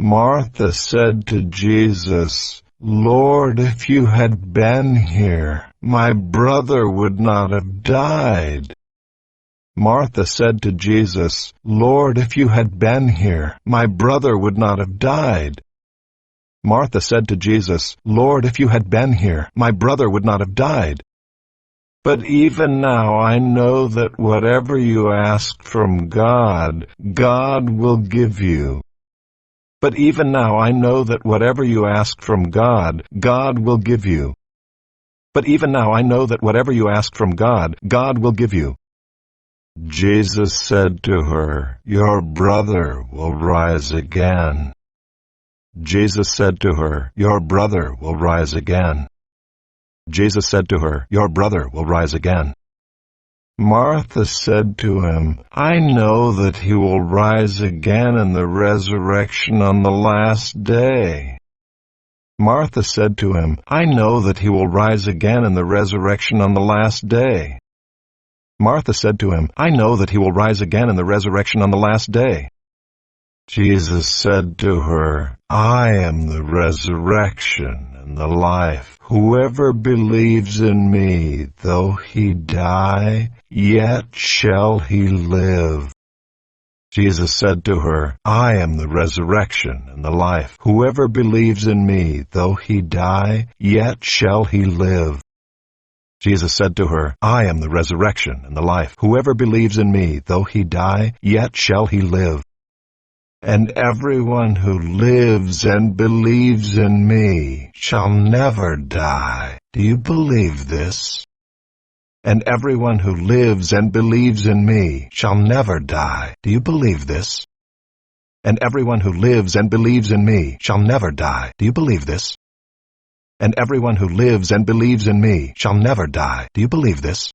Martha said to Jesus, "Lord, if you had been here, my brother would not have died." Martha said to Jesus, "Lord, if you had been here, my brother would not have died." Martha said to Jesus, "Lord, if you had been here, my brother would not have died. But even now I know that whatever you ask from God, God will give you." But even now I know that whatever you ask from God, God will give you. But even now I know that whatever you ask from God, God will give you. Jesus said to her, "Your brother will rise again." Jesus said to her, "Your brother will rise again." Jesus said to her, "Your brother will rise again." Martha said to him, "I know that he will rise again in the resurrection on the last day." Martha said to him, "I know that he will rise again in the resurrection on the last day." Martha said to him, "I know that he will rise again in the resurrection on the last day." Jesus said to her, "I am the resurrection and the life. Whoever believes in me, though he die, yet shall he live." Jesus said to her, "I am the resurrection and the life. Whoever believes in me, though he die, yet shall he live." Jesus said to her, "I am the resurrection and the life. Whoever believes in me, though he die, yet shall he live. And everyone who lives and believes in me shall never die." Do you believe this? And everyone who lives and believes in me shall never die. Do you believe this? And everyone who lives and believes in me shall never die. Do you believe this? And everyone who lives and believes in me shall never die. Do you believe this?